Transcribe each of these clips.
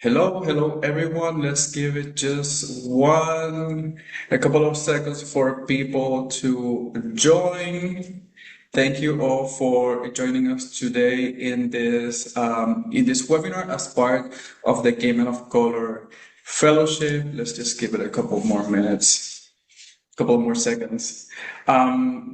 Hello everyone. Let's give it just a couple of seconds for people to join. Thank you all for joining us today in this webinar as part of the Gaming of Color Fellowship. Let's just give it a couple more minutes, couple more seconds.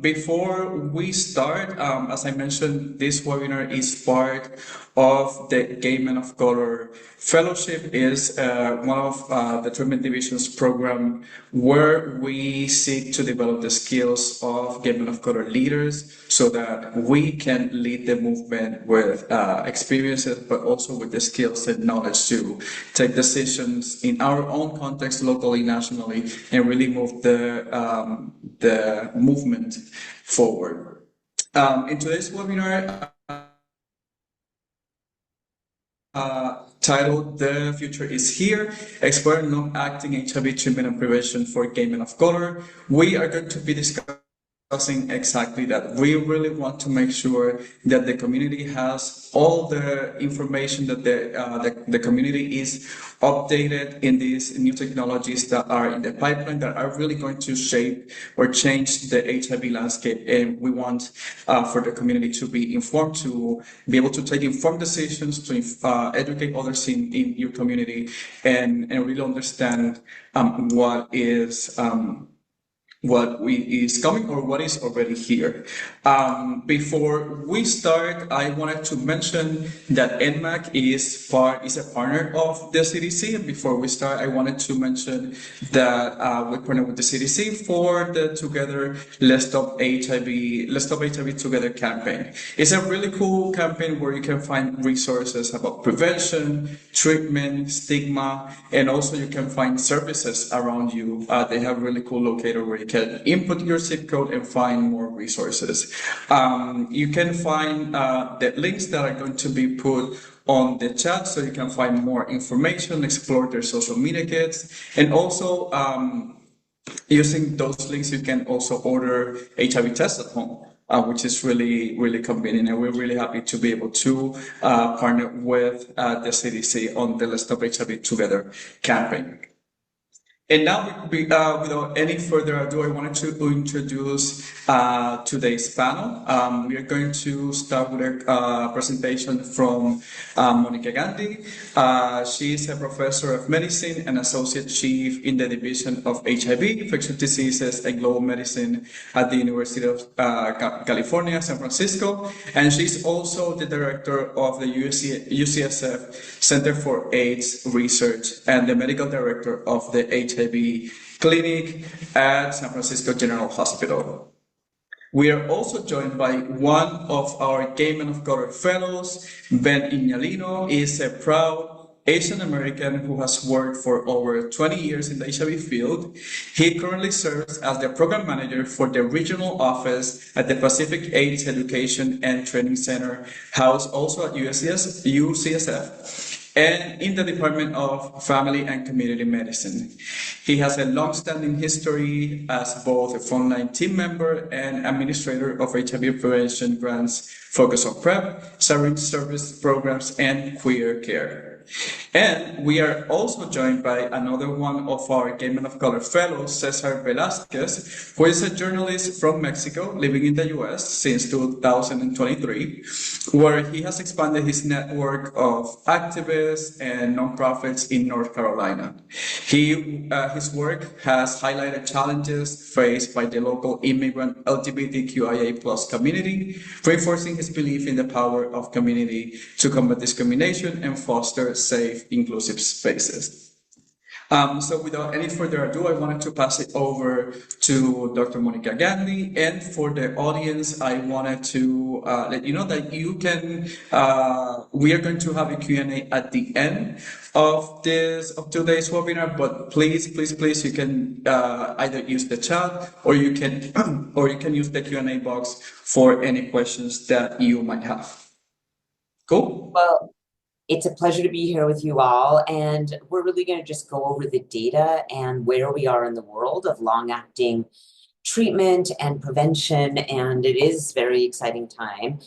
Before we start, as I mentioned, this webinar is part of the Gay Men of Color Fellowship. Is one of the treatment division's program where we seek to develop the skills of gay men of color leaders so that we can lead the movement with experiences, but also with the skills and knowledge to take decisions in our own context, locally, nationally, and really move the movement forward. In today's webinar, titled The Future is Here, Exploring Long-Acting HIV Treatment and Prevention for Gay Men of Color, we are going to be discussing exactly that. We really want to make sure that the community has all the information that the community is updated in these new technologies that are in the pipeline that are really going to shape or change the HIV landscape. And we want for the community to be informed, to be able to take informed decisions, to educate others in your community, and really understand what is coming or what is already here. Before we start, I wanted to mention that NMAC is a partner of the CDC. And before we start, I wanted to mention that we partner with the CDC for the Together Let's Stop HIV Together campaign. It's a really cool campaign where you can find resources about prevention, treatment, stigma, and also you can find services around you. They have a really cool locator where you can input your zip code and find more resources. You can find the links that are going to be put on the chat so you can find more information, explore their social media kits, and also using those links you can also order HIV tests at home. Which is really convenient, and we're really happy to be able to partner with the CDC on the Let's Stop HIV Together campaign. And now, without any further ado, I wanted to introduce today's panel. We are going to start with a presentation from Monica Gandhi. She is a professor of medicine and associate chief in the Division of HIV, Infectious Diseases and Global Medicine at the University of California, San Francisco. And she's also the director of the UCSF Center for AIDS Research and the medical director of the HIV clinic at San Francisco General Hospital. We are also joined by one of our Gay Men of Color fellows. Ben Ignalino is a proud Asian American who has worked for over 20 years in the HIV field. He currently serves as the program manager for the regional office at the Pacific AIDS Education and Training Center, housed also at UCSF. And in the Department of Family and Community Medicine. He has a long-standing history as both a frontline team member and administrator of HIV prevention grants focused on PrEP, service programs, and queer care. And we are also joined by another one of our Gay Men of Color fellows, Cesar Velasquez, who is a journalist from Mexico living in the US since 2023, where he has expanded his network of activists and nonprofits in North Carolina. His work has highlighted challenges faced by the local immigrant LGBTQIA+ community, reinforcing his belief in the power of community to combat discrimination and foster safe, inclusive spaces. So without any further ado, I wanted to pass it over to Dr. Monica Gandhi. And for the audience, I wanted to let you know that you can, we are going to have a Q&A at the end of today's webinar, but please, you can either use the chat or you can use the Q&A box for any questions that you might have. Cool? Well, it's a pleasure to be here with you all, and we're really going to just go over the data and where we are in the world of long-acting treatment and prevention, and it is a very exciting time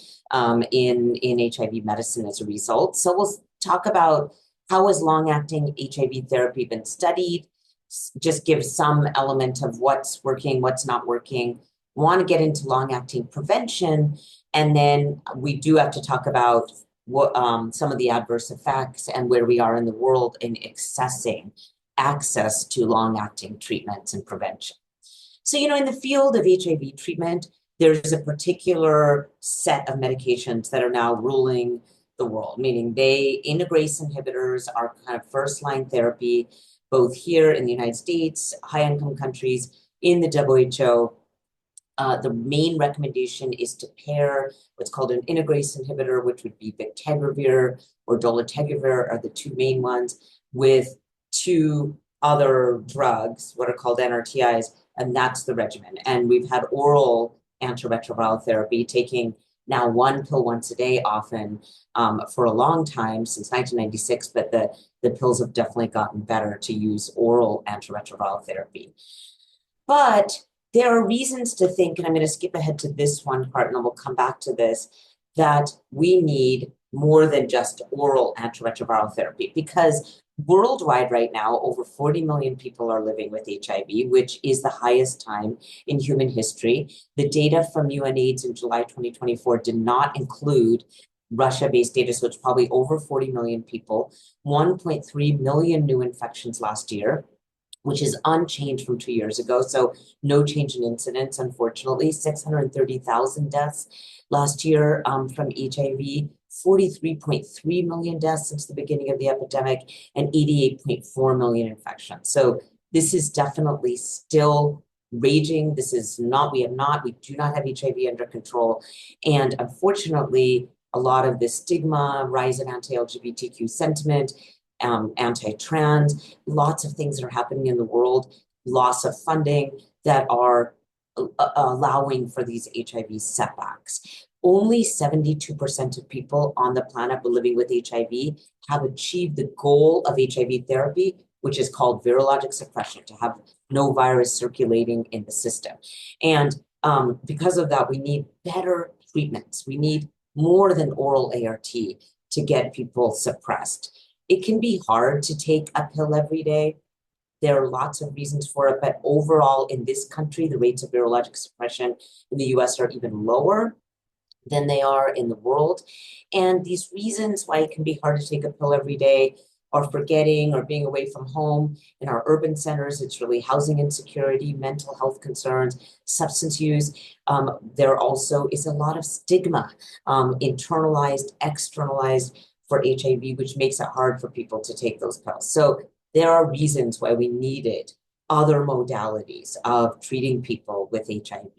in HIV medicine as a result. So we'll talk about How has long-acting HIV therapy been studied? Just give some element of what's working, what's not working. Want to get into long-acting prevention, and then we do have to talk about what some of the adverse effects and where we are in the world in accessing access to long-acting treatments and prevention. So, in the field of HIV treatment, there's a particular set of medications that are now ruling the world, meaning integrase inhibitors are kind of first-line therapy, both here in the United States, high-income countries, in the WHO. The main recommendation is to pair what's called an integrase inhibitor, which would be bictegravir or dolutegravir are the two main ones, with two other drugs, what are called NRTIs, and that's the regimen. And we've had oral antiretroviral therapy, taking now one pill once a day often for a long time, since 1996, but the pills have definitely gotten better to use oral antiretroviral therapy. But there are reasons to think, and I'm going to skip ahead to this one part and then we'll come back to this, that we need more than just oral antiretroviral therapy, because worldwide right now, over 40 million people are living with HIV, which is the highest time in human history. The data from UNAIDS in July 2024 did not include Russia-based data, so it's probably over 40 million people, 1.3 million new infections last year, which is unchanged from 2 years ago. So no change in incidence, unfortunately. 630,000 deaths last year from HIV, 43.3 million deaths since the beginning of the epidemic, and 88.4 million infections. So this is definitely still raging. We do not have HIV under control. And unfortunately, a lot of the stigma, rise of anti-LGBTQ sentiment, anti-trans, lots of things that are happening in the world, loss of funding that are allowing for these HIV setbacks. Only 72% of people on the planet living with HIV have achieved the goal of HIV therapy, which is called virologic suppression, to have no virus circulating in the system. And because of that, we need better treatments. We need more than oral ART to get people suppressed. It can be hard to take a pill every day. There are lots of reasons for it, but overall in this country, the rates of virologic suppression in the US are even lower than they are in the world. And these reasons why it can be hard to take a pill every day are forgetting or being away from home. In our urban centers, it's really housing insecurity, mental health concerns, substance use. There also is a lot of stigma, internalized, externalized, for HIV, which makes it hard for people to take those pills. So there are reasons why we needed other modalities of treating people with HIV.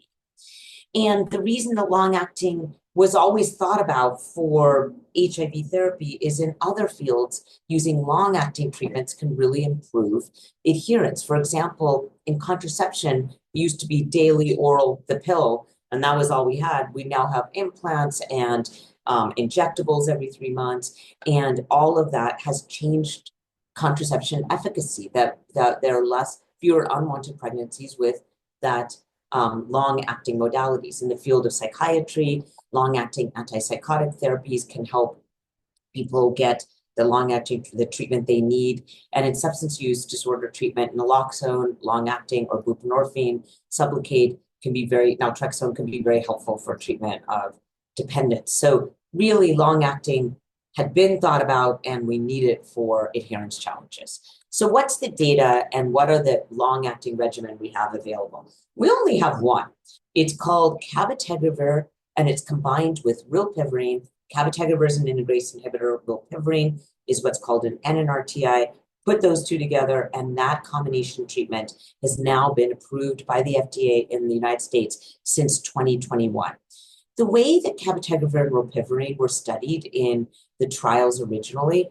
And the reason the long-acting was always thought about for HIV therapy is in other fields, using long-acting treatments can really improve adherence. For example, in contraception, it used to be daily oral, the pill, and that was all we had. We now have implants and injectables every 3 months, and all of that has changed contraception efficacy, that there are fewer unwanted pregnancies with that long-acting modalities. In the field of psychiatry, long-acting antipsychotic therapies can help people get the treatment they need. And in substance use disorder treatment, naloxone, long-acting, or buprenorphine, Sublocade naltrexone can be very helpful for treatment of dependence. So really, long-acting had been thought about, and we need it for adherence challenges. So what's the data and what are the long-acting regimen we have available? We only have one. It's called cabotegravir, and it's combined with rilpivirine. Cabotegravir is an integrase inhibitor. Rilpivirine is what's called an NNRTI. Put those two together, and that combination treatment has now been approved by the FDA in the United States since 2021. The way that cabotegravir and rilpivirine were studied in the trials originally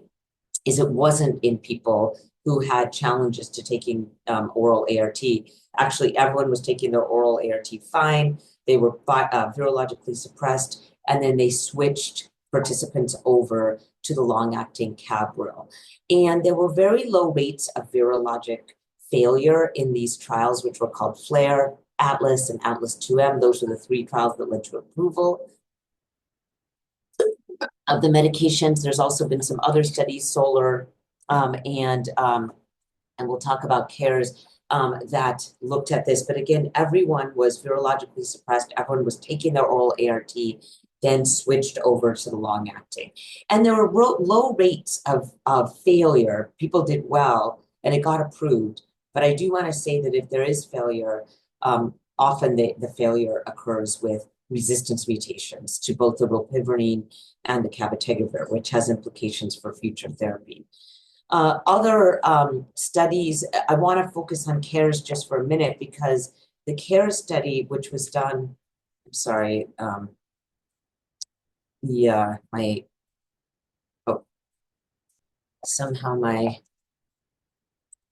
is it wasn't in people who had challenges to taking oral ART. Actually, everyone was taking their oral ART fine. They were virologically suppressed, and then they switched participants over to the long-acting Cabril. And there were very low rates of virologic failure in these trials, which were called FLAIR, Atlas, and Atlas 2M. Those are the 3 trials that led to approval of the medications. There's also been some other studies, SOLAR, And we'll talk about CARES that looked at this. But again, everyone was virologically suppressed. Everyone was taking their oral ART, then switched over to the long acting. And there were low rates of failure. People did well and it got approved. But I do want to say that if there is failure, often the failure occurs with resistance mutations to both the rilpivirine and the cabotegravir, which has implications for future therapy. Other studies, I want to focus on CARES just for a minute because the CARES study, which was done, I'm sorry, somehow my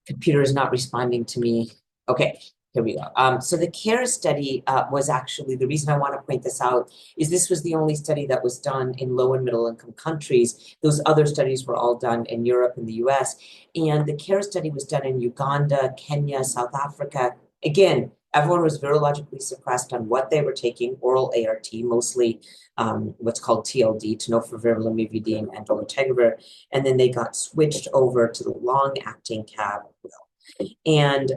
computer is not responding to me. Okay, here we go. So the CARES study was actually, the reason I want to point this out is this was the only study that was done in low and middle income countries. Those other studies were all done in Europe and the US. And the CARES study was done in Uganda, Kenya, South Africa. Again, everyone was virologically suppressed on what they were taking, oral ART, mostly what's called TLD, tenofovir, lamivudine, and dolutegravir. And then they got switched over to the long-acting CAB. And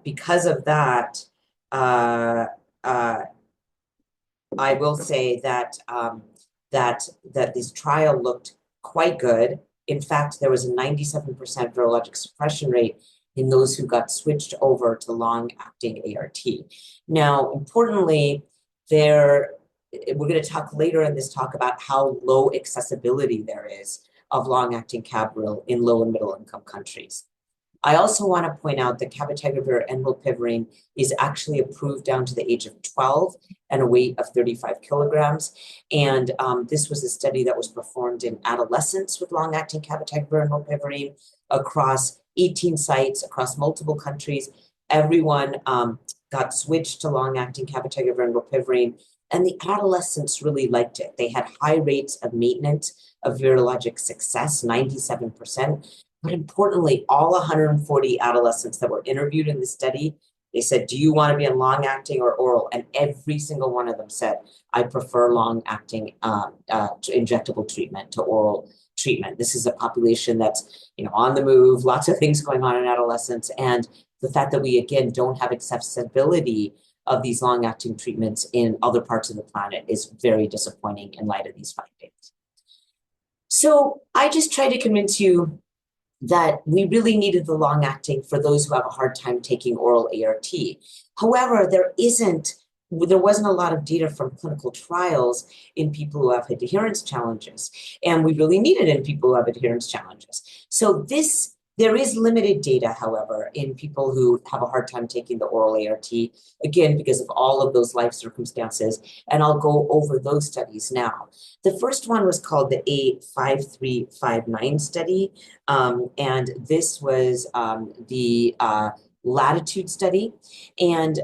because of that, I will say that that this trial looked quite good. In fact, there was a 97% virologic suppression rate in those who got switched over to long-acting ART. Now, importantly, we're going to talk later in this talk about how low accessibility there is of long-acting cabril in low and middle income countries. I also want to point out that cabotegravir and rilpivirine is actually approved down to the age of 12 and a weight of 35 kilograms. And this was a study that was performed in adolescents with long-acting cabotegravir and rilpivirine across 18 sites across multiple countries. Everyone got switched to long-acting cabotegravir and rilpivirine, and the adolescents really liked it. They had high rates of maintenance of virologic success, 97%. But importantly, all 140 adolescents that were interviewed in the study, they said, do you want to be on long-acting or oral? And every single one of them said, I prefer long-acting injectable treatment to oral treatment. This is a population that's, on the move, lots of things going on in adolescence. And the fact that we, again, don't have accessibility of these long-acting treatments in other parts of the planet is very disappointing in light of these findings. So I just tried to convince you that we really needed the long-acting for those who have a hard time taking oral ART. However, there wasn't a lot of data from clinical trials in people who have adherence challenges, and we really need it in people who have adherence challenges. So there is limited data, however, in people who have a hard time taking the oral ART, again, because of all of those life circumstances, and I'll go over those studies now. The first one was called the A5359 study, and this was the Latitude study. And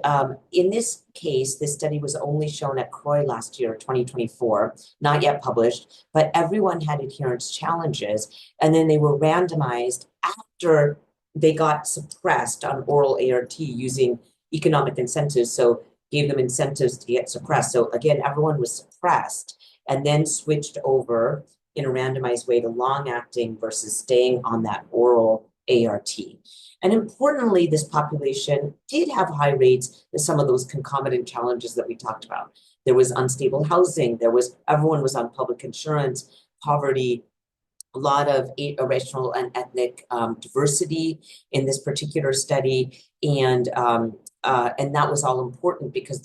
in this case, this study was only shown at CROI last year, 2024, not yet published, but everyone had adherence challenges. And then they were randomized after they got suppressed on oral ART using economic incentives. So gave them incentives to get suppressed. So again, everyone was suppressed and then switched over in a randomized way to long-acting versus staying on that oral ART. And importantly, this population did have high rates of some of those concomitant challenges that we talked about. There was unstable housing, everyone was on public insurance, poverty, a lot of racial and ethnic diversity in this particular study. And that was all important because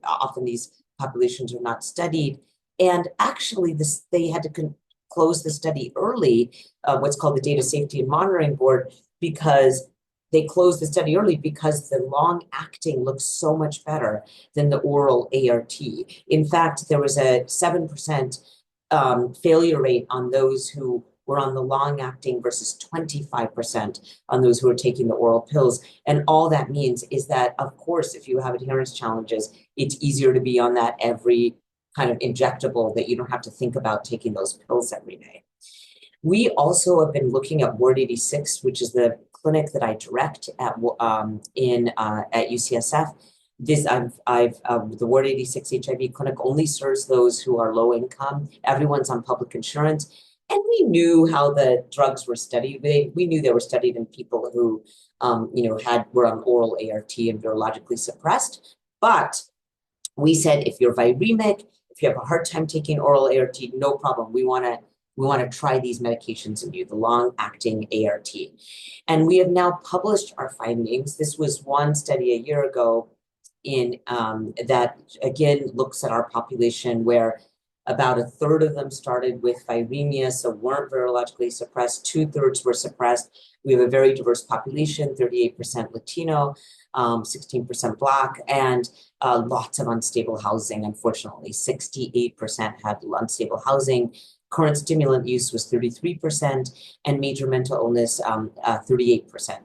often these populations are not studied. And actually, they had to close the study early, what's called the Data Safety and Monitoring Board, because they closed the study early because the long-acting looks so much better than the oral ART. In fact, there was a 7% failure rate on those who were on the long-acting versus 25% on those who are taking the oral pills. And all that means is that, of course, if you have adherence challenges, it's easier to be on that every kind of injectable that you don't have to think about taking those pills every day. We also have been looking at Ward 86, which is the clinic that I direct at UCSF. The Ward 86 HIV clinic only serves those who are low income. Everyone's on public insurance. And we knew how the drugs were studied. We knew they were studied in people who, were on oral ART and virologically suppressed. But we said, if you're viremic, if you have a hard time taking oral ART, no problem. We want to try these medications in you, the long-acting ART. And we have now published our findings. This was one study a year ago in that again looks at our population where about a third of them started with viremia, so weren't virologically suppressed. 2/3 were suppressed. We have a very diverse population, 38% Latino, 16% Black, and lots of unstable housing, unfortunately. 68% had unstable housing. Current stimulant use was 33%, and major mental illness, 38%.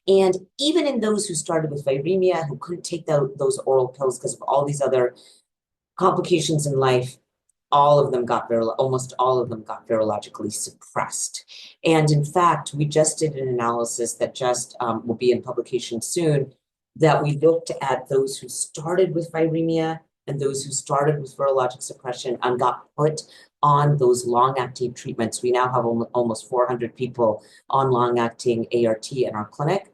And even in those who started with viremia, who couldn't take those oral pills because of all these other complications in life, almost all of them got virologically suppressed. And in fact, we just did an analysis that just will be in publication soon, that we looked at those who started with viremia and those who started with virologic suppression and got put on those long-acting treatments. We now have almost 400 people on long-acting ART in our clinic.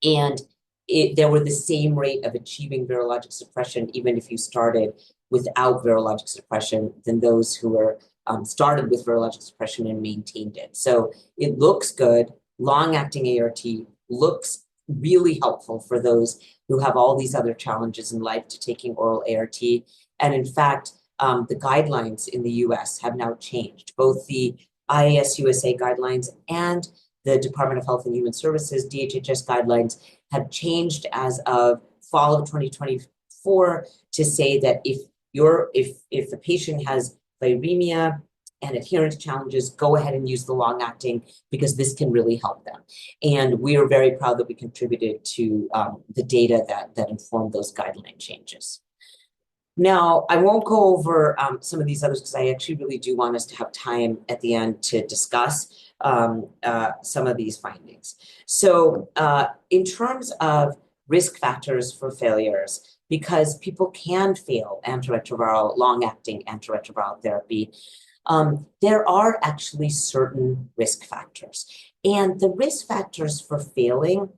And there were the same rate of achieving virologic suppression, even if you started without virologic suppression, than those who were started with virologic suppression and maintained it. So it looks good. Long-acting ART looks really helpful for those who have all these other challenges in life to taking oral ART. And in fact, the guidelines in the US have now changed. Both the IAS USA guidelines and the Department of Health and Human Services, DHHS guidelines, have changed as of fall of 2024 to say that if the patient has viremia and adherence challenges, go ahead and use the long-acting, because this can really help them. And we are very proud that we contributed to the data that informed those guideline changes. Now, I won't go over some of these others because I actually really do want us to have time at the end to discuss some of these findings. So in terms of risk factors for failures, because people can fail antiretroviral, long-acting antiretroviral therapy, there are actually certain risk factors. And the risk factors for failing,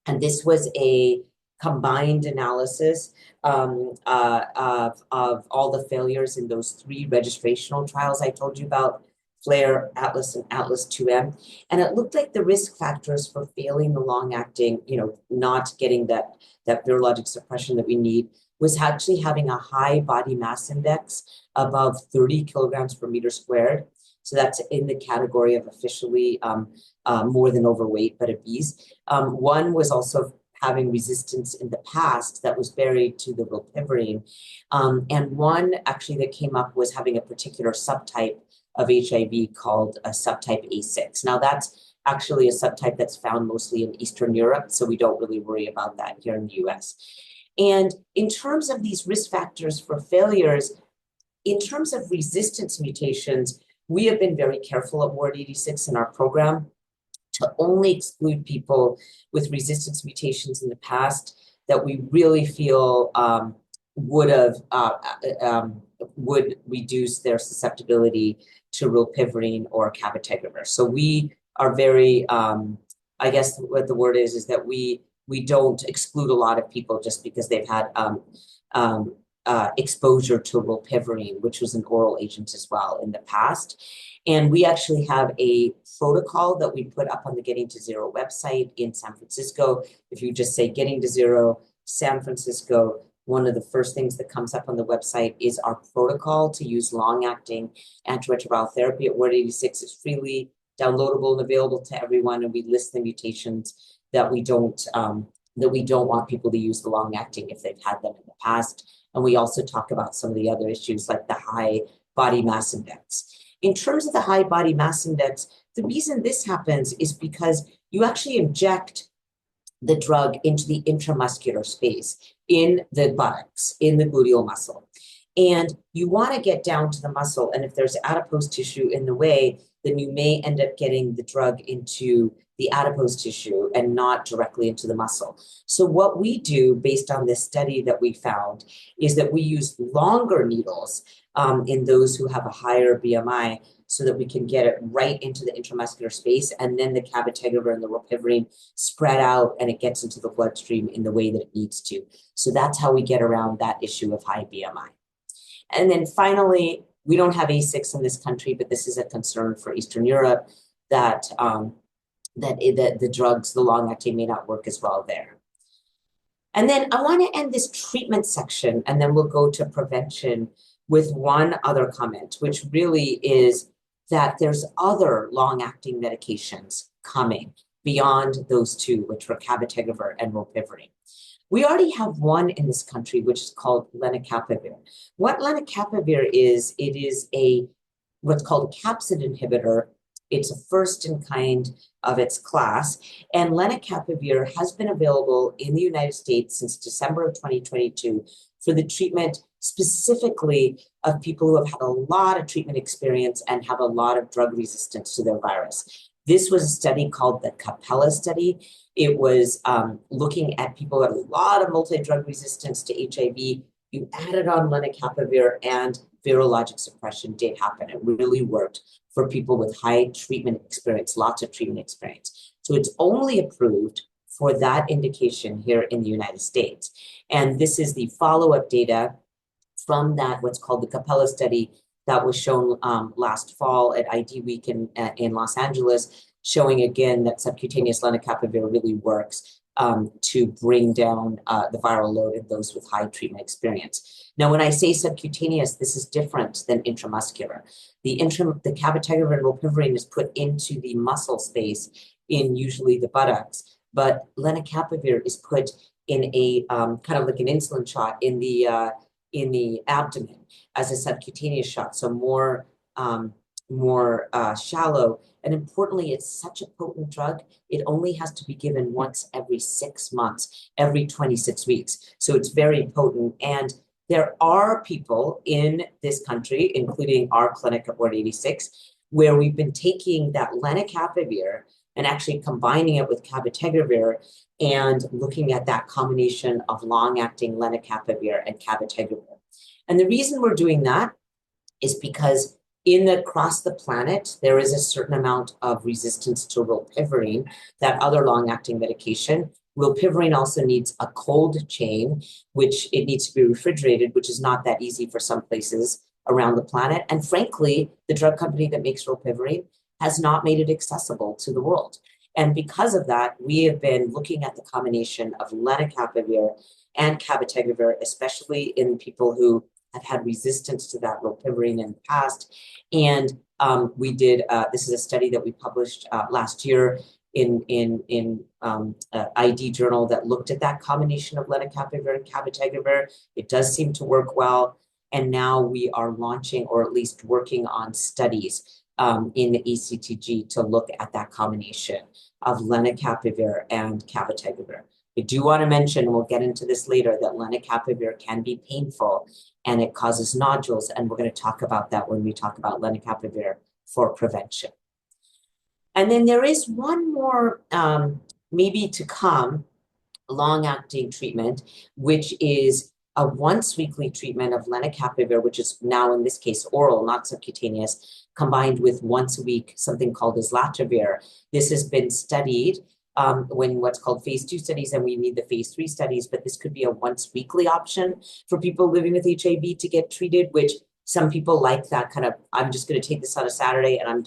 and this was a combined analysis of all the failures in those 3 registrational trials I told you about, FLAIR, ATLAS, and ATLAS 2M. And it looked like the risk factors for failing the long-acting, not getting that virologic suppression that we need, was actually having a high body mass index above 30 kilograms per meter squared. So that's in the category of officially more than overweight, but obese. One was also having resistance in the past that was buried to the rilpivirine. And one actually that came up was having a particular subtype of HIV called a subtype A6. Now that's actually a subtype that's found mostly in Eastern Europe, so we don't really worry about that here in the US. And in terms of these risk factors for failures, in terms of resistance mutations, we have been very careful at Ward 86 in our program to only exclude people with resistance mutations in the past that we really feel would reduce their susceptibility to rilpivirine or cabotegravir. So we are very, I guess what the word is that we don't exclude a lot of people just because they've had exposure to rilpivirine, which was an oral agent as well in the past. And we actually have a protocol that we put up on the Getting to Zero website in San Francisco. If you just say Getting to Zero, San Francisco, one of the first things that comes up on the website is our protocol to use long-acting antiretroviral therapy at Ward 86. It's freely downloadable and available to everyone, and we list the mutations that we don't want people to use the long-acting if they've had them in the past. And we also talk about some of the other issues like the high body mass index. In terms of the high body mass index, the reason this happens is because you actually inject the drug into the intramuscular space in the buttocks, in the gluteal muscle. And you want to get down to the muscle. And if there's adipose tissue in the way, then you may end up getting the drug into the adipose tissue and not directly into the muscle. So what we do based on this study that we found is that we use longer needles in those who have a higher BMI so that we can get it right into the intramuscular space, and then the cabotegravir and the rilpivirine spread out and it gets into the bloodstream in the way that it needs to. So that's how we get around that issue of high BMI. And then finally, we don't have ASICs in this country, but this is a concern for Eastern Europe that the drugs, the long-acting, may not work as well there. And then I want to end this treatment section, and then we'll go to prevention with one other comment, which really is that there's other long-acting medications coming beyond those two, which were cabotegravir and rilpivirine. We already have one in this country, which is called lenacapavir. What lenacapavir is, it is what's called a capsid inhibitor. It's a first in kind of its class, and lenacapavir has been available in the United States since December of 2022 for the treatment specifically of people who have had a lot of treatment experience and have a lot of drug resistance to their virus. This was a study called the Capella study. It was looking at people who had a lot of multi-drug resistance to HIV. You added on lenacapavir and virologic suppression did happen. It really worked for people with high treatment experience, lots of treatment experience. So it's only approved for that indication here in the United States. And this is the follow-up data from that, what's called the Capella study, that was shown last fall at ID Week in Los Angeles, showing again that subcutaneous lenacapavir really works to bring down the viral load in those with high treatment experience. Now, when I say subcutaneous, this is different than intramuscular. The cabotegravir and rilpivirine is put into the muscle space in usually the buttocks, but lenacapavir is put in a kind of like an insulin shot in the abdomen as a subcutaneous shot, so more shallow. And importantly, it's such a potent drug, it only has to be given once every 6 months, every 26 weeks. So it's very potent. And there are people in this country, including our clinic at Ward 86, where we've been taking that lenacapavir and actually combining it with cabotegravir and looking at that combination of long-acting lenacapavir and cabotegravir. And the reason we're doing that is because across the planet, there is a certain amount of resistance to rilpivirine, that other long-acting medication. Rilpivirine also needs a cold chain, which it needs to be refrigerated, which is not that easy for some places around the planet. And frankly, the drug company that makes rilpivirine has not made it accessible to the world. And because of that, we have been looking at the combination of lenacapavir and cabotegravir, especially in people who have had resistance to that rilpivirine in the past. And we did, this is a study that we published last year in ID journal that looked at that combination of lenacapavir and cabotegravir. It does seem to work well. And now we are launching, or at least working on studies in the ECTG to look at that combination of lenacapavir and cabotegravir. I do want to mention, we'll get into this later, that lenacapavir can be painful and it causes nodules. And we're going to talk about that when we talk about lenacapavir for prevention. And then there is one more, maybe to come, long-acting treatment, which is a once-weekly treatment of lenacapavir, which is now in this case oral, not subcutaneous, combined with once a week something called islatravir. This has been studied when what's called phase 2 studies, and we need the phase 3 studies, but this could be a once weekly option for people living with HIV to get treated, which some people like that kind of, I'm just going to take this on a Saturday and I'm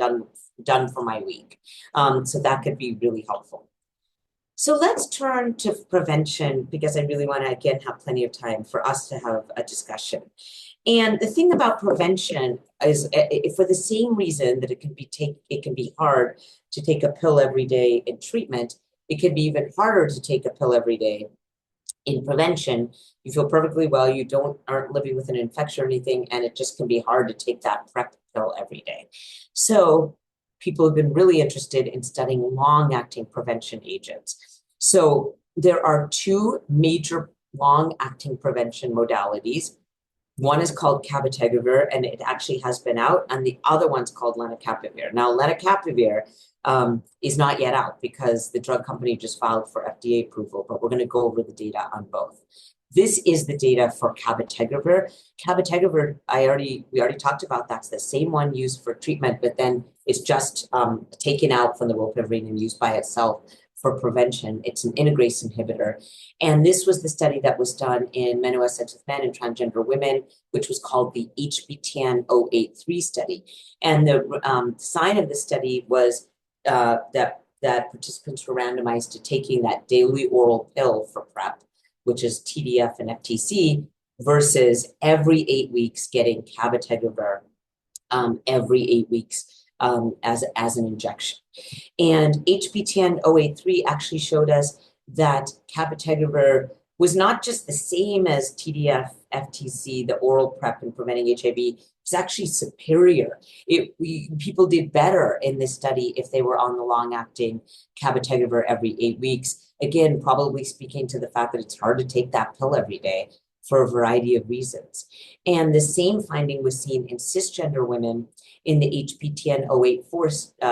done for my week. So that could be really helpful. So let's turn to prevention, because I really want to, again, have plenty of time for us to have a discussion. And the thing about prevention is, for the same reason that it can be hard to take a pill every day in treatment, it can be even harder to take a pill every day in prevention. You feel perfectly well, you aren't living with an infection or anything, and it just can be hard to take that PrEP pill every day. So people have been really interested in studying long-acting prevention agents. So there are two major long-acting prevention modalities. One is called cabotegravir, and it actually has been out, and the other one's called lenacapavir. Now, lenacapavir is not yet out because the drug company just filed for FDA approval, but we're going to go over the data on both. This is the data for cabotegravir. Cabotegravir, we already talked about. That's the same one used for treatment, but then it's just taken out from the rilpivirine and used by itself for prevention. It's an integrase inhibitor. And this was the study that was done in men who had sex with men and transgender women, which was called the HBTN 083 study. And the design of the study was that participants were randomized to taking that daily oral pill for PrEP, which is TDF and FTC, versus every 8 weeks getting cabotegravir every 8 weeks as an injection. And HBTN 083 actually showed us that cabotegravir was not just the same as TDF, FTC, the oral PrEP in preventing HIV, it's actually superior. People did better in this study if they were on the long-acting cabotegravir every 8 weeks. Again, probably speaking to the fact that it's hard to take that pill every day for a variety of reasons. And the same finding was seen in cisgender women in the HBTN 084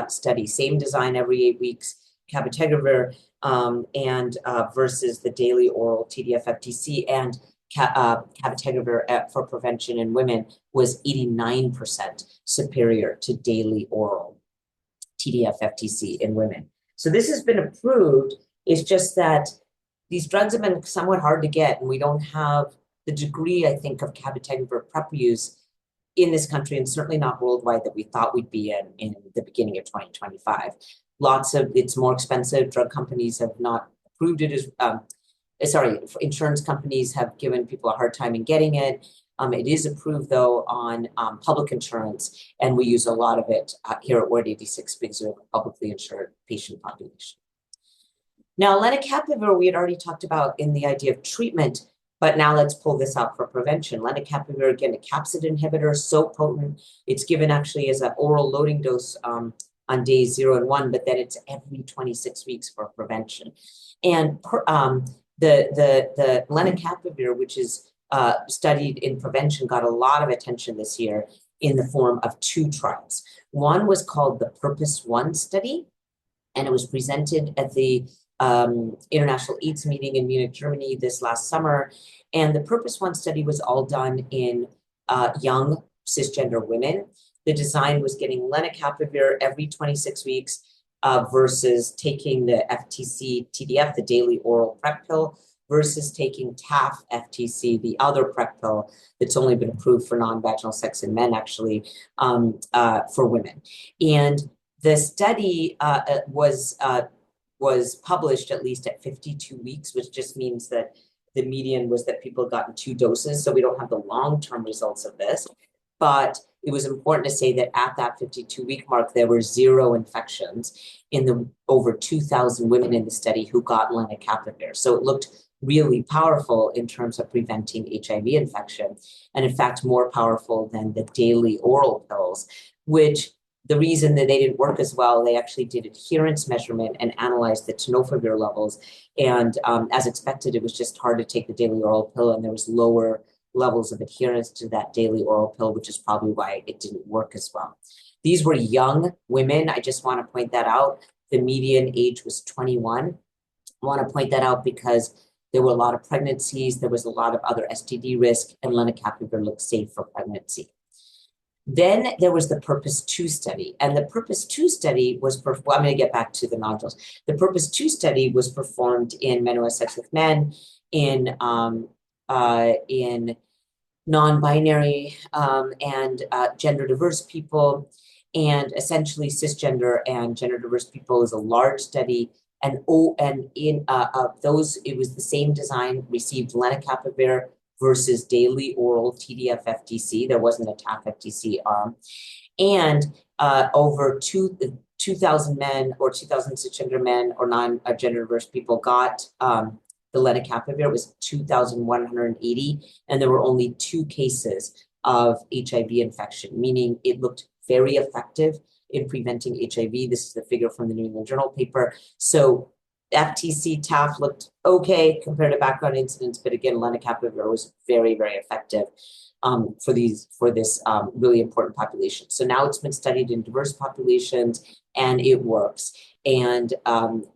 study, same design every 8 weeks, cabotegravir, and versus the daily oral TDF-FTC, and cabotegravir for prevention in women was 89% superior to daily oral TDF-FTC in women. So this has been approved. It's just that these drugs have been somewhat hard to get, and we don't have the degree, I think, of cabotegravir PrEP use in this country, and certainly not worldwide, that we thought we'd be in the beginning of 2025. It's more expensive. Drug companies have not approved it as, insurance companies have given people a hard time in getting it. It is approved, though, on public insurance, and we use a lot of it here at Ward 86 because we have a publicly insured patient population. Now, lenacapavir, we had already talked about in the idea of treatment, but now let's pull this out for prevention. Lenacapavir, again, a capsid inhibitor, so potent. It's given actually as an oral loading dose on days 0 and 1, but then it's every 26 weeks for prevention. And the lenacapavir, which is studied in prevention, got a lot of attention this year in the form of 2 trials. One was called the Purpose 1 study, and it was presented at the International AIDS meeting in Munich, Germany this last summer. And the Purpose 1 study was all done in young cisgender women. The design was getting lenacapavir every 26 weeks versus taking the FTC TDF, the daily oral PrEP pill, versus taking TAF FTC, the other PrEP pill that's only been approved for non-vaginal sex in men, actually, for women. And the study was published at least at 52 weeks, which just means that the median was that people had gotten 2 doses. So we don't have the long-term results of this. But it was important to say that at that 52-week mark, there were 0 infections in the over 2,000 women in the study who got lenacapavir. So it looked really powerful in terms of preventing HIV infection, and in fact, more powerful than the daily oral pills, which the reason that they didn't work as well, they actually did adherence measurement and analyzed the tenofovir levels. And as expected, it was just hard to take the daily oral pill, and there was lower levels of adherence to that daily oral pill, which is probably why it didn't work as well. These were young women. I just want to point that out. The median age was 21. I want to point that out because there were a lot of pregnancies, there was a lot of other STD risk, and lenacapavir looked safe for pregnancy. Then there was the Purpose 2 study, and the Purpose 2 study was, I'm going to get back to the nodules. The Purpose 2 study was performed in men who have sex with men, in non-binary and gender diverse people, and essentially cisgender and gender diverse people is a large study. And in those, it was the same design, received lenacapavir versus daily oral TDF-FTC. There wasn't a TAF-FTC arm. And over 2,000 men or 2,000 cisgender men or non-gender diverse people got the lenacapavir. It was 2,180, and there were only 2 cases of HIV infection, meaning it looked very effective in preventing HIV. This is the figure from the New England Journal paper. So FTC TAF looked okay compared to background incidents, but again, lenacapavir was very, very effective for this really important population. So now it's been studied in diverse populations and it works. And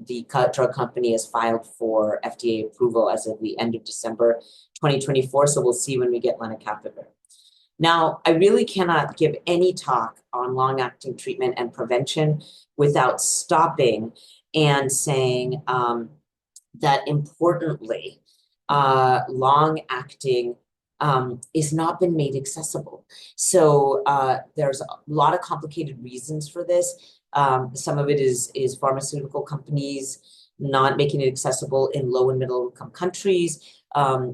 the drug company has filed for FDA approval as of the end of December 2024. So we'll see when we get lenacapavir. Now, I really cannot give any talk on long-acting treatment and prevention without stopping and saying that importantly, long-acting is not been made accessible. So there's a lot of complicated reasons for this. Some of it is pharmaceutical companies not making it accessible in low and middle income countries.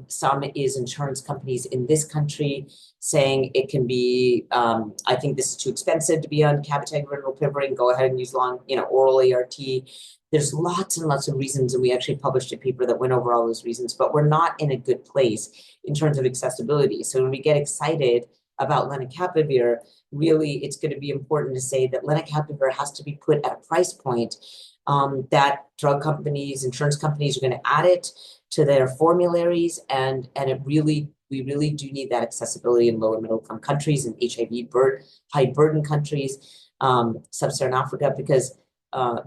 Some is insurance companies in this country saying it can be, I think this is too expensive to be on cabotegravir and rilpivirine, go ahead and use oral ART. There's lots and lots of reasons, and we actually published a paper that went over all those reasons, but we're not in a good place in terms of accessibility. So when we get excited about lenacapavir, really it's going to be important to say that lenacapavir has to be put at a price point that drug companies, insurance companies are going to add it to their formularies, and we really do need that accessibility in low and middle income countries and HIV high burden countries, sub-Saharan Africa, because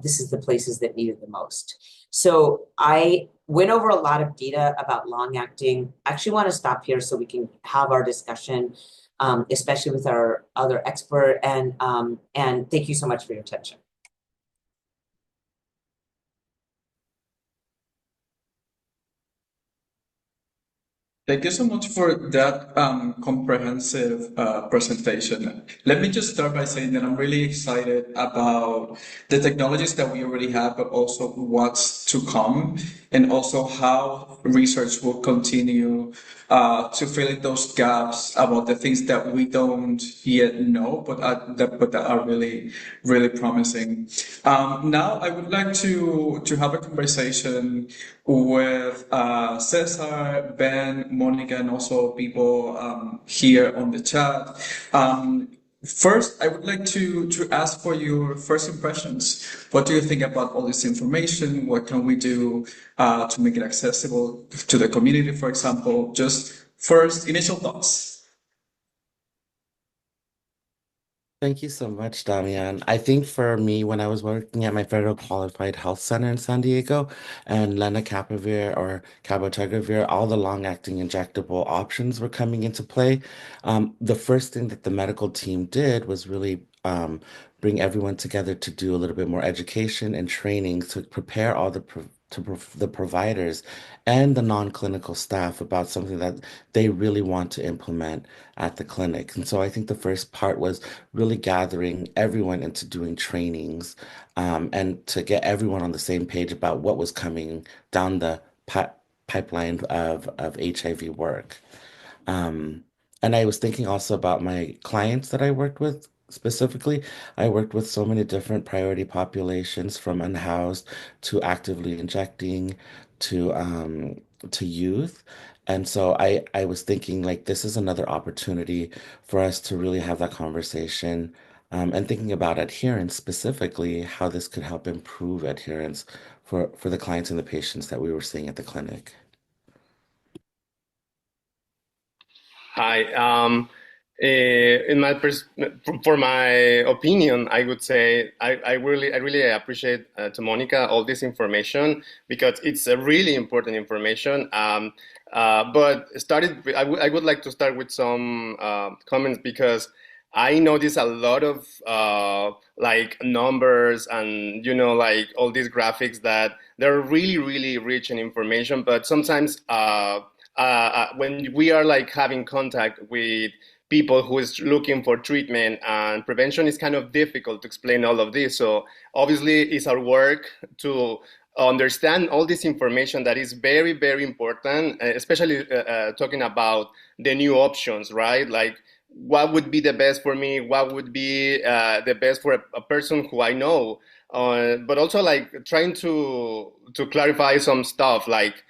this is the places that need it the most. So I went over a lot of data about long acting. I actually want to stop here so we can have our discussion, especially with our other expert, and thank you so much for your attention. Thank you so much for that comprehensive presentation. Let me just start by saying that I'm really excited about the technologies that we already have, but also what's to come, and also how research will continue to fill in those gaps about the things that we don't yet know, but that are really, really promising. Now, I would like to have a conversation with Cesar, Ben, Monica, and also people here on the chat. First, I would like to ask for your first impressions. What do you think about all this information? What can we do to make it accessible to the community, for example? Just first, initial thoughts. Thank you so much, Damian. I think for me, when I was working at my Federal Qualified Health Center in San Diego, and lenacapavir or cabotegravir, all the long-acting injectable options were coming into play, the first thing that the medical team did was really bring everyone together to do a little bit more education and training to prepare all the providers and the non-clinical staff about something that they really want to implement at the clinic. And so I think the first part was really gathering everyone into doing trainings, and to get everyone on the same page about what was coming down the pipeline of HIV work. Um, and I was thinking also about my clients that I worked with specifically. I worked with so many different priority populations, from unhoused to actively injecting to youth. And so I was thinking, like, this is another opportunity for us to really have that conversation, and thinking about adherence, specifically how this could help improve adherence for the clients and the patients that we were seeing at the clinic. Hi. In my for my opinion, I would say I really appreciate to Monica all this information because it's a really important information. But I would like to start with some comments because I notice a lot of like numbers and like all these graphics that they're really rich in information, but sometimes when we are like having contact with people who is looking for treatment and prevention, it's kind of difficult to explain all of this. So obviously it's our work to understand all this information that is very important, especially talking about the new options, right? Like what would be the best for me, what would be the best for a person who I know, but also like trying to clarify some stuff like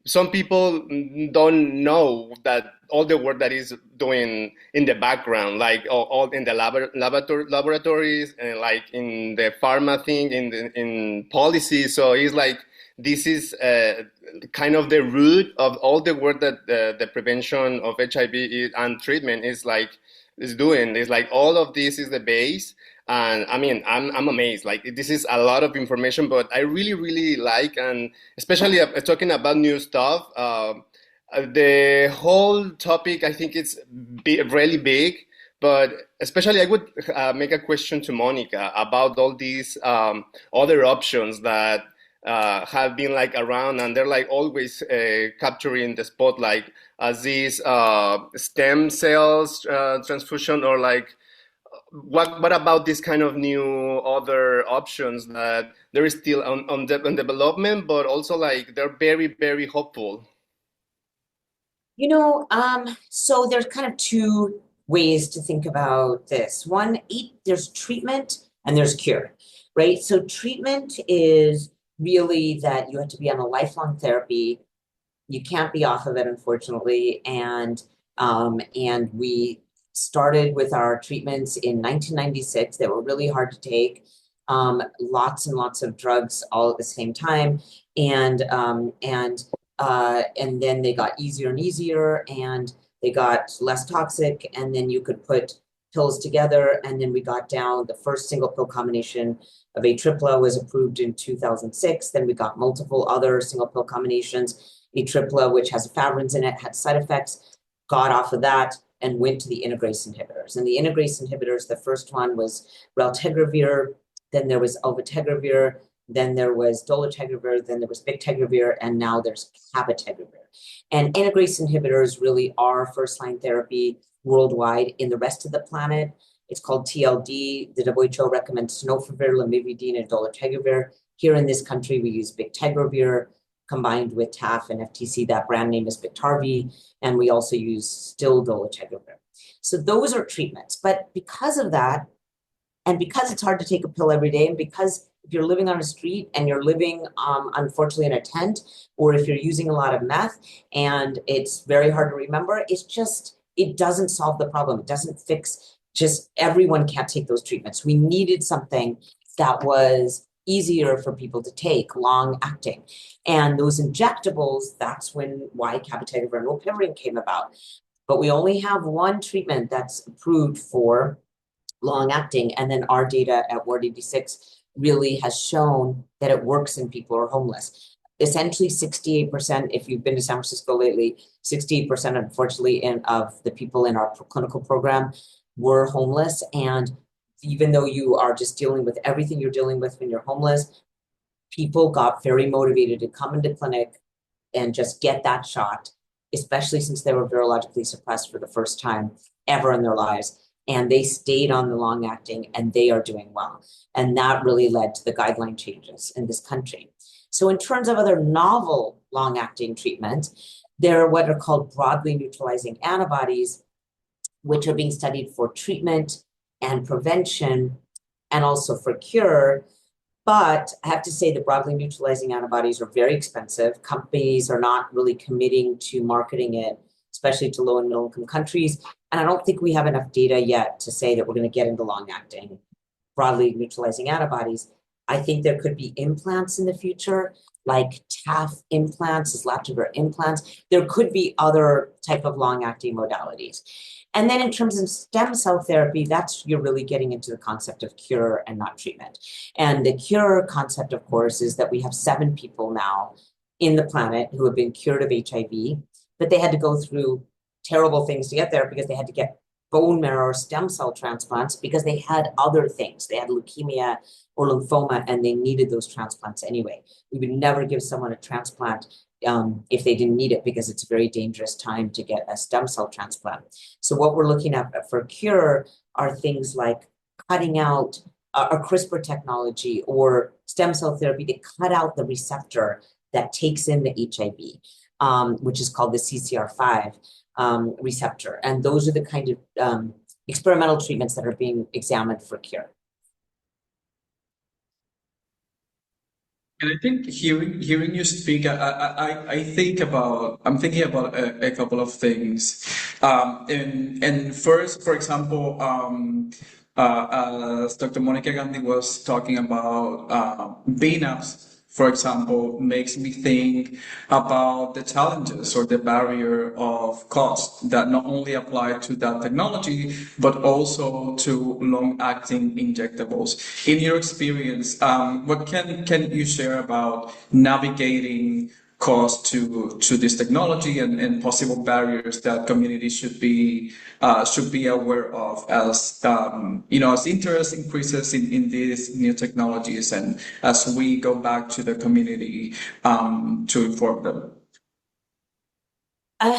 some people don't know that all the work that is doing in the background, like all in the laboratories and like in the pharma thing, in policy. So it's like this is kind of the root of all the work that the prevention of HIV and treatment is doing. It's like all of this is the base. And I mean, I'm amazed. Like this is a lot of information, but I really, really like, and especially talking about new stuff. The whole topic, I think it's really big, but especially I would make a question to Monica about all these other options that have been like around, and they're like always capturing the spotlight as these stem cells transfusion, or like what about this kind of new other options that there is still on development, but also like they're very, very hopeful. So there's kind of two ways to think about this. One, there's treatment and there's cure, right? So treatment is really that you have to be on a lifelong therapy. You can't be off of it, unfortunately. And we started with our treatments in 1996 that were really hard to take. Lots and lots of drugs all at the same time. And then they got easier and easier, and they got less toxic, and then you could put pills together, and then we got down the first single pill combination of Atripla was approved in 2006. Then we got multiple other single pill combinations. Atripla, which has efavirenz in it, had side effects, got off of that and went to the integrase inhibitors. And the integrase inhibitors, the first one was raltegravir, then there was elvitegravir, then there was dolutegravir, then there was bictegravir, and now there's cabotegravir. And integrase inhibitors really are first-line therapy worldwide. In the rest of the planet, it's called TLD. The WHO recommends tenofovir, lamivudine, and dolutegravir. Here in this country, we use bictegravir combined with TAF and FTC. That brand name is Biktarvy, and we also use still dolutegravir. So those are treatments. But because of that, and because it's hard to take a pill every day, and because if you're living on a street and you're living, unfortunately, in a tent, or if you're using a lot of meth and it's very hard to remember, it doesn't solve the problem. It doesn't fix, just everyone can't take those treatments. We needed something that was easier for people to take, long acting. And those injectables, that's why cabotegravir and rilpivirine came about. But we only have one treatment that's approved for long acting. And then our data at Ward 86 really has shown that it works in people who are homeless. Essentially 68%, if you've been to San Francisco lately, 68% unfortunately of the people in our clinical program were homeless. And even though you are just dealing with everything you're dealing with when you're homeless, people got very motivated to come into clinic and just get that shot, especially since they were virologically suppressed for the first time ever in their lives. And they stayed on the long acting, and they are doing well. And that really led to the guideline changes in this country. So in terms of other novel long acting treatments, there are what are called broadly neutralizing antibodies, which are being studied for treatment and prevention and also for cure. But I have to say the broadly neutralizing antibodies are very expensive. Companies are not really committing to marketing it, especially to low and middle income countries. And I don't think we have enough data yet to say that we're going to get into long acting broadly neutralizing antibodies. I think there could be implants in the future, like TAF implants, islatravir implants. There could be other type of long acting modalities. And then in terms of stem cell therapy, you're really getting into the concept of cure and not treatment. And the cure concept, of course, is that we have 7 people now in the planet who have been cured of HIV, but they had to go through terrible things to get there because they had to get bone marrow or stem cell transplants because they had other things. They had leukemia or lymphoma, and they needed those transplants anyway. We would never give someone a transplant if they didn't need it, because it's a very dangerous time to get a stem cell transplant. So what we're looking at for cure are things like cutting out a CRISPR technology or stem cell therapy to cut out the receptor that takes in the HIV, which is called the CCR5 receptor. And those are the kind of experimental treatments that are being examined for cure. And I think hearing you speak, I'm thinking about a couple of things. And first, for example, as Dr. Monica Gandhi was talking about VNAPs for example, makes me think about the challenges or the barrier of cost that not only apply to that technology, but also to long-acting injectables. In your experience, what can you share about navigating cost to this technology and possible barriers that communities should be aware of as as interest increases in these new technologies and as we go back to the community to inform them.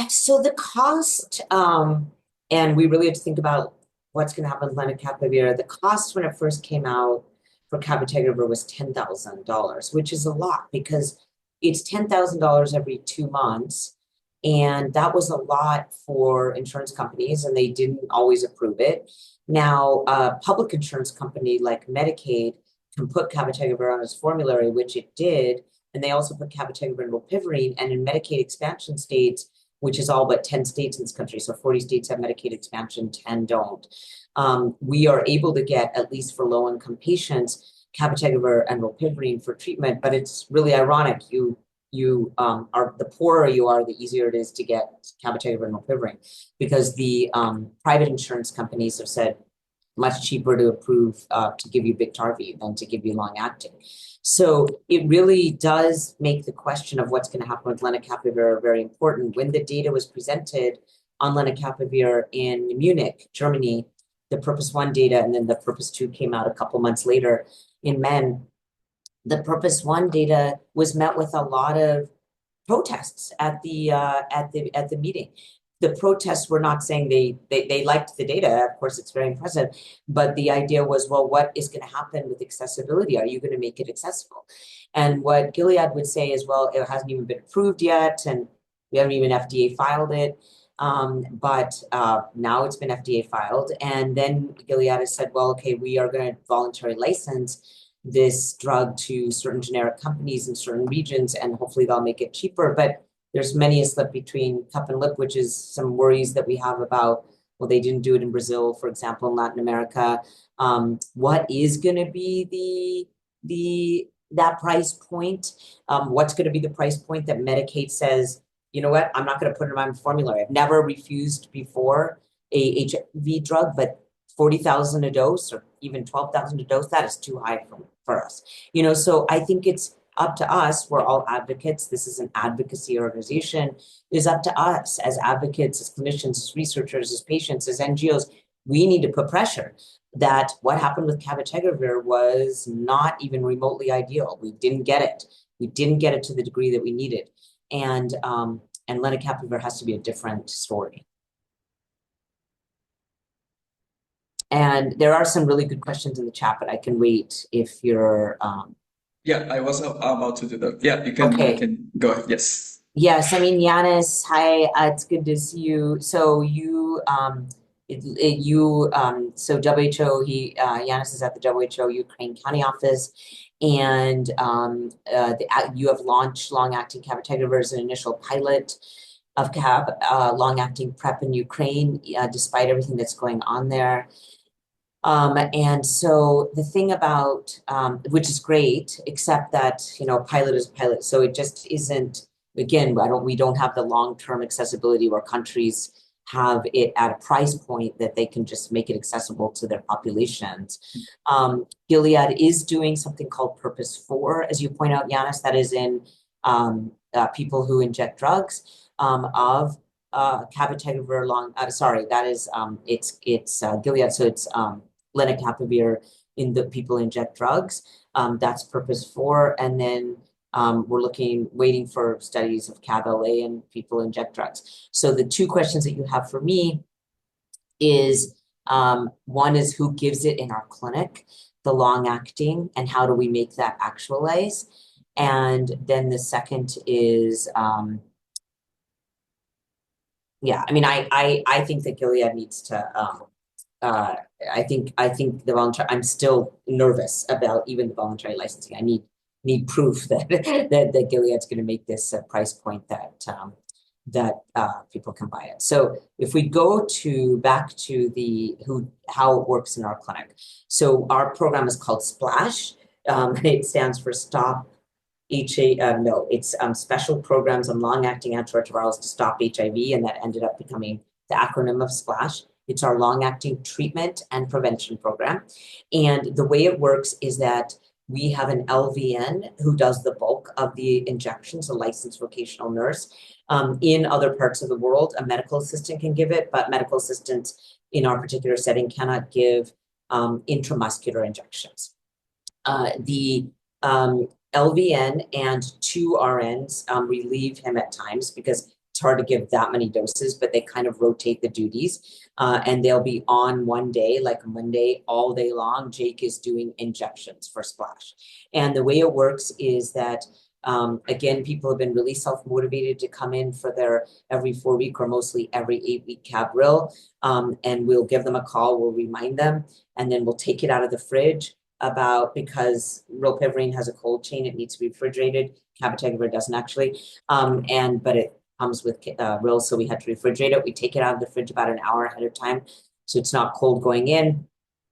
So the cost, and we really have to think about what's going to happen with lenacapavir. The cost when it first came out for cabotegravir was $10,000, which is a lot because it's $10,000 every 2 months. And that was a lot for insurance companies, and they didn't always approve it. Now, a public insurance company like Medicaid can put cabotegravir on its formulary, which it did, and they also put cabotegravir and rilpivirine. And in Medicaid expansion states, which is all but 10 states in this country, so 40 states have Medicaid expansion, 10 don't. We are able to get, at least for low-income patients, cabotegravir and rilpivirine for treatment, but it's really ironic. You are the poorer you are, the easier it is to get cabotegravir and rilpivirine, because the private insurance companies have said much cheaper to approve to give you Biktarvy than to give you long acting. So it really does make the question of what's going to happen with lenacapavir very important. When the data was presented on lenacapavir in Munich, Germany, the Purpose 1 data, and then the Purpose 2 came out a couple months later in men. The Purpose 1 data was met with a lot of protests at the meeting. The protests were not saying they liked the data. Of course, it's very impressive, but the idea was, well, what is going to happen with accessibility? Are you going to make it accessible? And what Gilead would say is, well, it hasn't even been approved yet, and we haven't even FDA filed it. But now it's been FDA filed, and then Gilead has said, well, okay, we are going to voluntarily license this drug to certain generic companies in certain regions, and hopefully they'll make it cheaper. But there's many a slip between cup and lip, which is some worries that we have about, well, they didn't do it in Brazil, for example, in Latin America. What is going to be that price point? What's going to be the price point that Medicaid says, you know what, I'm not going to put it on my formulary. I've never refused before a HIV drug, but 40,000 a dose or even 12,000 a dose, that is too high for us. So I think it's up to us. We're all advocates. This is an advocacy organization. It is up to us as advocates, as clinicians, as researchers, as patients, as NGOs. We need to put pressure that what happened with cabotegravir was not even remotely ideal. We didn't get it. We didn't get it to the degree that we needed. And lenacapavir has to be a different story. And there are some really good questions in the chat, but I can wait if you're... Yeah, I was about to do that. Yeah, you can go ahead. Yes. Yes, I mean, Yanis, hi, it's good to see you. So you, so WHO, Yanis is at the WHO Ukraine County office, and you have launched long-acting cabotegravir as an initial pilot of long-acting PrEP in Ukraine, despite everything that's going on there. And so the thing about, which is great, except that, pilot is pilot. So it just isn't, again, we don't have the long-term accessibility where countries have it at a price point that they can just make it accessible to their populations. Gilead is doing something called Purpose 4, as you point out, Yanis, that is in people who inject drugs of cabotegravir it's Gilead, so it's lenacapavir in the people who inject drugs. That's Purpose 4, and then we're waiting for studies of CAB-LA in people who inject drugs. So the two questions that you have for me is, one is who gives it in our clinic, the long-acting, and how do we make that actualize? And then the second is, yeah, I mean, I think that Gilead needs to, I think the voluntary, I'm still nervous about even the voluntary licensing. I need proof that that Gilead's going to make this a price point that people can buy it. So if we go back to how it works in our clinic. So our program is called SPLASH. It stands for Stop No, it's special programs on long-acting antiretrovirals to stop HIV, and that ended up becoming the acronym of SPLASH. It's our long-acting treatment and prevention program. And the way it works is that we have an LVN who does the bulk of the injections, a licensed vocational nurse. In other parts of the world, a medical assistant can give it, but medical assistants in our particular setting cannot give intramuscular injections. The LVN and 2 RNs relieve him at times because it's hard to give that many doses, but they kind of rotate the duties. And they'll be on one day, like Monday, all day long. Jake is doing injections for Splash. And the way it works is that, again, people have been really self-motivated to come in for their every 4-week or mostly every 8-week Cabril. And we'll give them a call, we'll remind them, and then we'll take it out of the fridge. Because rilpivirine has a cold chain, it needs to be refrigerated. Cabotegravir doesn't actually, but it comes with ril, so we had to refrigerate it. We take it out of the fridge about an hour ahead of time, so it's not cold going in.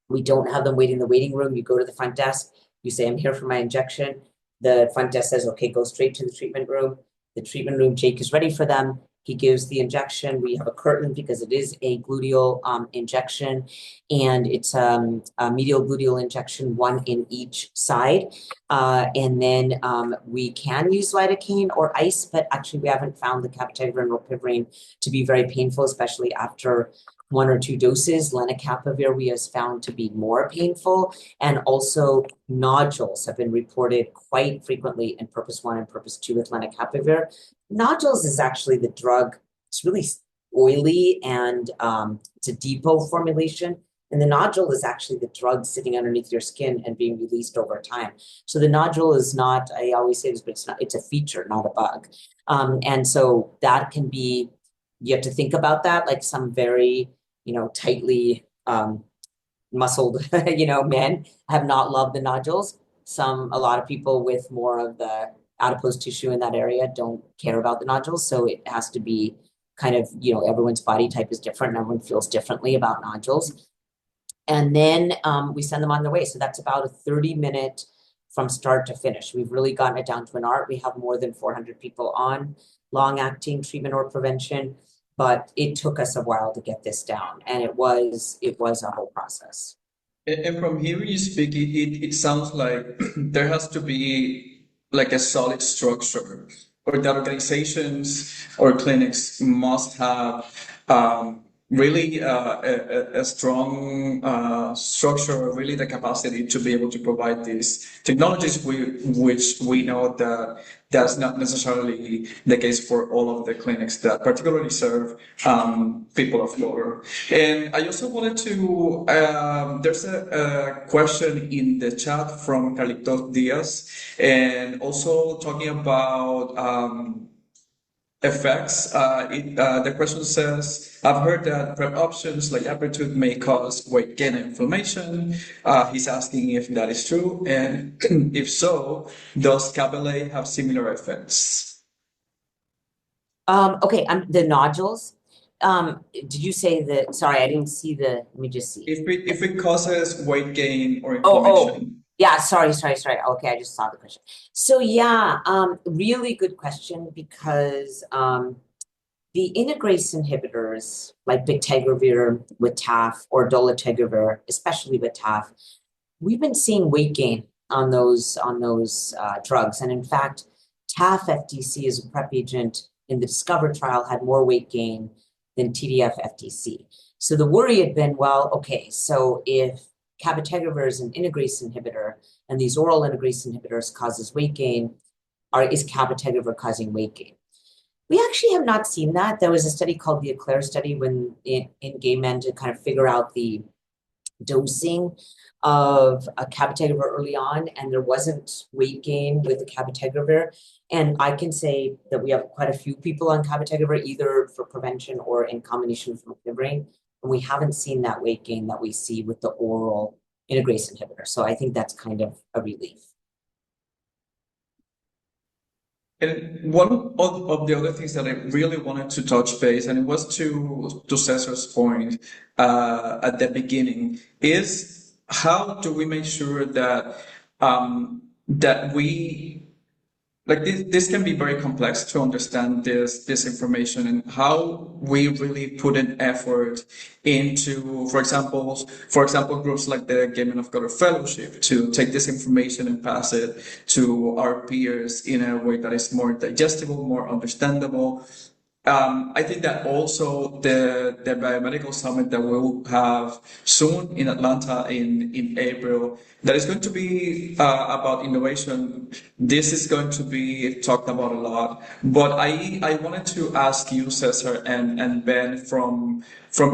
We don't have them wait in the waiting room. You go to the front desk, you say, "I'm here for my injection." The front desk says, "Okay, go straight to the treatment room." The treatment room, Jake is ready for them. He gives the injection. We have a curtain because it is a gluteal injection, and it's a medial gluteal injection, 1 in each side. And then we can use lidocaine or ice, but actually we haven't found the cabotegravir and rilpivirine to be very painful, especially after 1 or 2 doses. Lenacapavir we have found to be more painful, and also nodules have been reported quite frequently in Purpose 1 and Purpose 2 with lenacapavir. Nodules is actually the drug. It's really oily, and it's a depot formulation. And the nodule is actually the drug sitting underneath your skin and being released over time. So the nodule is not, I always say this, but it's not, it's a feature, not a bug. And so that can be, you have to think about that, like some very, tightly muscled, men have not loved the nodules. A lot of people with more of the adipose tissue in that area don't care about the nodules. So it has to be kind of, everyone's body type is different and everyone feels differently about nodules. And then we send them on their way. So that's about a 30-minute from start to finish. We've really gotten it down to an art. We have more than 400 people on long-acting treatment or prevention, but it took us a while to get this down. And it was a whole process. And from hearing you speak, it sounds like there has to be like a solid structure, or that organizations or clinics must have really a strong structure, really the capacity to be able to provide these technologies, which we know that that's not necessarily the case for all of the clinics that particularly serve people of color. And I also wanted to, there's a question in the chat from Carlitos Diaz, and also talking about effects. The question says, I've heard that PrEP options like Apretude may cause weight gain and inflammation. He's asking if that is true, and if so, does Cabalay have similar effects? Okay, the nodules. Did you say that? Sorry, I didn't see the. Let me just see. If it causes weight gain or inflammation. Yeah, sorry. Okay, I just saw the question. So yeah, really good question, because the integrase inhibitors like bictegravir with TAF or dolutegravir, especially with TAF, we've been seeing weight gain on those drugs. And in fact, TAF FTC as a PrEP agent in the Discover trial had more weight gain than TDF FTC. So the worry had been, well, okay, so if cabotegravir is an integrase inhibitor, and these oral integrase inhibitors causes weight gain, is cabotegravir causing weight gain? We actually have not seen that. There was a study called the Eclair study when in gay men to kind of figure out the dosing of a cabotegravir early on, and there wasn't weight gain with the cabotegravir. And I can say that we have quite a few people on cabotegravir, either for prevention or in combination with rilpivirine, and we haven't seen that weight gain that we see with the oral integrase inhibitor. So I think that's kind of a relief. And one of the other things that I really wanted to touch base, and it was to Cesar's point at the beginning, is how do we make sure that that we like this can be very complex to understand this information and how we really put an effort into, for example, groups like the Gaming of Color Fellowship to take this information and pass it to our peers in a way that is more digestible, more understandable. I think that also the biomedical summit that we'll have soon in Atlanta in April, that is going to be about innovation. This is going to be talked about a lot. But I wanted to ask you, Cesar and Ben, from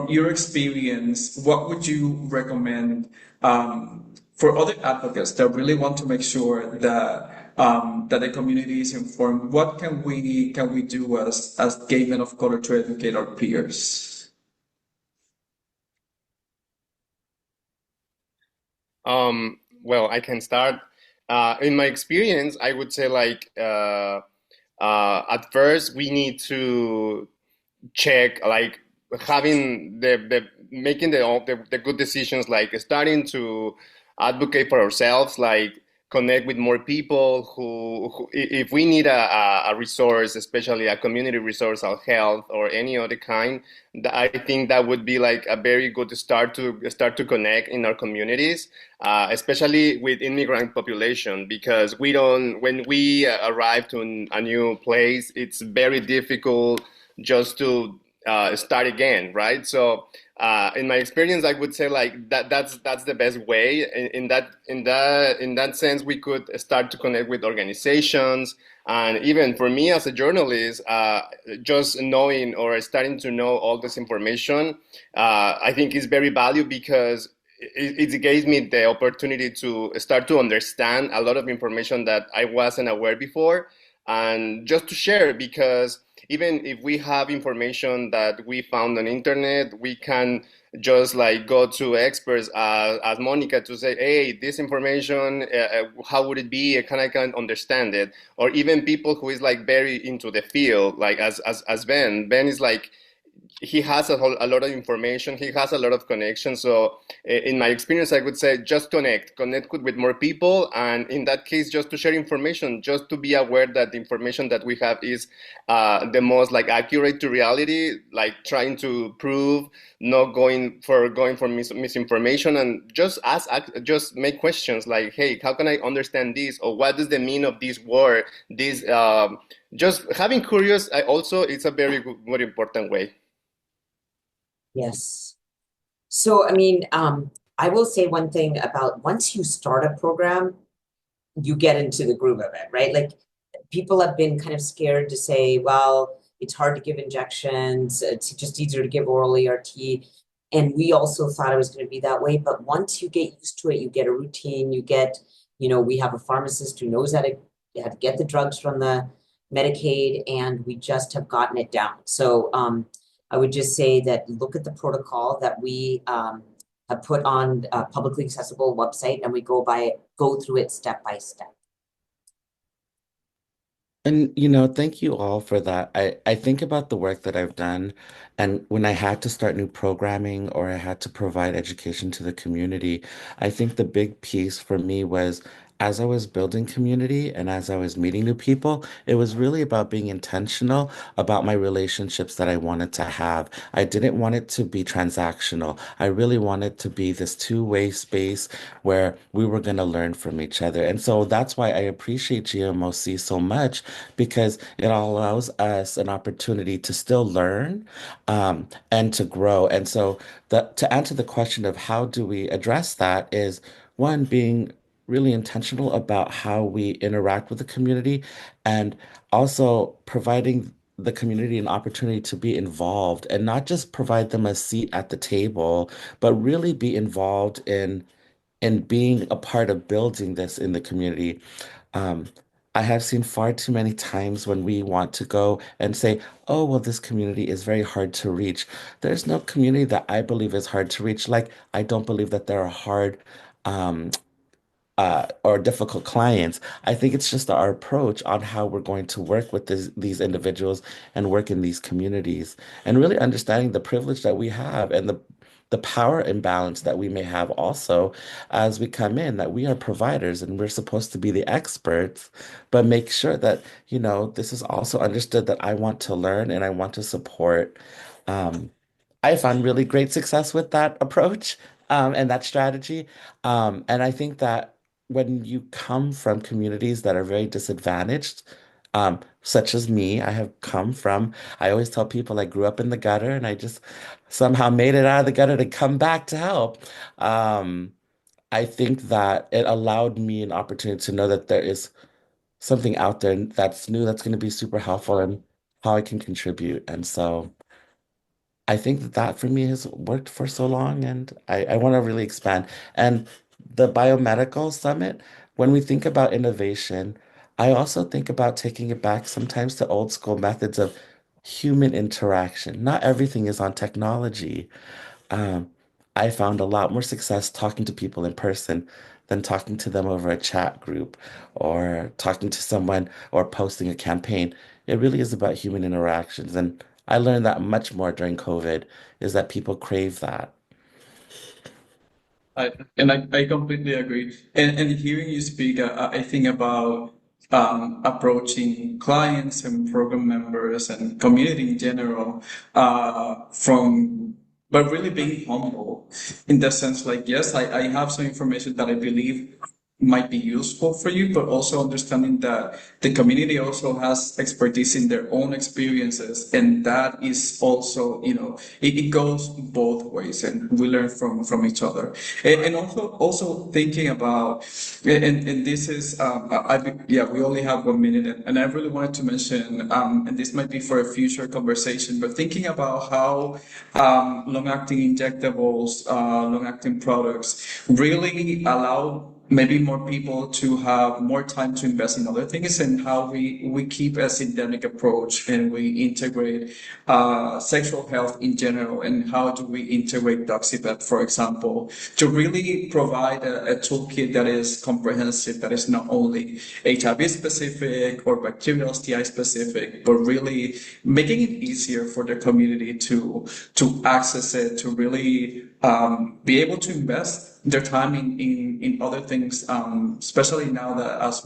your experience, what would you recommend for other advocates that really want to make sure that the community is informed? What can we do as gay men of color to educate our peers? Well, I can start. In my experience, I would say like at first we need to check like having the making the good decisions, like starting to advocate for ourselves, like connect with more people who if we need a resource, especially a community resource of health or any other kind, I think that would be like a very good start to connect in our communities, especially with immigrant population, because we don't when we arrive to a new place, it's very difficult just to start again, right? So in my experience, I would say like that's the best way. In that sense, we could start to connect with organizations, and even for me as a journalist, just knowing or starting to know all this information, I think is very valuable because it gives me the opportunity to start to understand a lot of information that I wasn't aware before, and just to share because even if we have information that we found on internet, we can just like go to experts as Monica to say, hey, this information, how would it be? I can understand it. Or even people who is like very into the field, like as Ben. Ben is like he has a lot of information, he has a lot of connections. So in my experience, I would say just connect with more people, and in that case just to share information, just to be aware that the information that we have is the most like accurate to reality, like trying to prove, not going for misinformation, and just make questions like, hey, how can I understand this, or what does the mean of this word, this just having curious. Also, it's a very good, very important way. Yes. So, I mean, I will say one thing about once you start a program, you get into the groove of it, right? Like people have been kind of scared to say, well, it's hard to give injections, it's just easier to give oral ERT. And we also thought it was going to be that way. But once you get used to it, you get a routine, we have a pharmacist who knows how to get the drugs from the Medicaid, and we just have gotten it down. So I would just say that look at the protocol that we have put on a publicly accessible website, and we go through it step by step. And thank you all for that. I think about the work that I've done, and when I had to start new programming or I had to provide education to the community, I think the big piece for me was as I was building community and as I was meeting new people, it was really about being intentional about my relationships that I wanted to have. I didn't want it to be transactional. I really wanted to be this two-way space where we were going to learn from each other. And so that's why I appreciate GMOC so much because it allows us an opportunity to still learn and to grow. And so to answer the question of how do we address that is one, being really intentional about how we interact with the community and also providing the community an opportunity to be involved and not just provide them a seat at the table, but really be involved in being a part of building this in the community. Um, I have seen far too many times when we want to go and say, oh, well, this community is very hard to reach. There's no community that I believe is hard to reach. Like, I don't believe that there are hard um, or difficult clients. I think it's just our approach on how we're going to work with these individuals and work in these communities and really understanding the privilege that we have and the power imbalance that we may have also as we come in, that we are providers and we're supposed to be the experts, but make sure that, this is also understood that I want to learn and I want to support. Um, I found really great success with that approach, and that strategy. And I think that when you come from communities that are very disadvantaged, such as me, I always tell people I grew up in the gutter and I just somehow made it out of the gutter to come back to help. Um, I think that it allowed me an opportunity to know that there is something out there that's new that's going to be super helpful and how I can contribute. And so I think that that for me has worked for so long, and I want to really expand. And the biomedical summit, when we think about innovation, I also think about taking it back sometimes to old school methods of human interaction. Not everything is on technology. Um, I found a lot more success talking to people in person than talking to them over a chat group or talking to someone or posting a campaign. It really is about human interactions. And I learned that much more during COVID, is that people crave that. I completely agree. And hearing you speak, I think about approaching clients and program members and community in general but really being humble in the sense like, yes, I have some information that I believe might be useful for you, but also understanding that the community also has expertise in their own experiences. And that is also, it goes both ways and we learn from each other. And also thinking about, and this is, yeah, we only have 1 minute and I really wanted to mention, and this might be for a future conversation, but thinking about how long-acting injectables, long-acting products really allow maybe more people to have more time to invest in other things and how we keep a syndemic approach and we integrate sexual health in general and how do we integrate doxybet, for example, to really provide a toolkit that is comprehensive, that is not only HIV specific or bacterial STI specific, but really making it easier for the community to access it, to really be able to invest their time in other things, especially now that as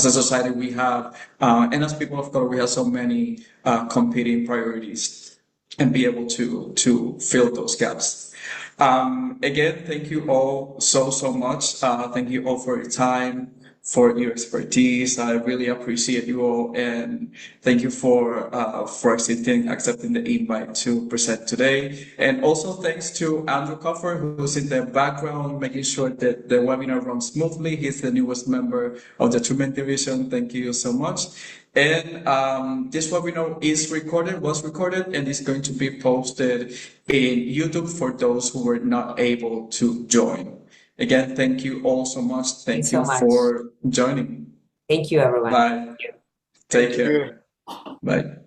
a society, we have, and as people of color, we have so many competing priorities and be able to fill those gaps. Again, thank you all so much. Thank you all for your time, for your expertise. I really appreciate you all, and thank you for accepting the invite to present today. And also thanks to Andrew Coffer, who's in the background, making sure that the webinar runs smoothly. He's the newest member of the treatment division. Thank you so much. And this webinar was recorded, and is going to be posted in YouTube for those who were not able to join. Again, thank you all so much. Thanks Thank so you much. for joining. Thank you, everyone. Bye. Take Thank care. you. Bye.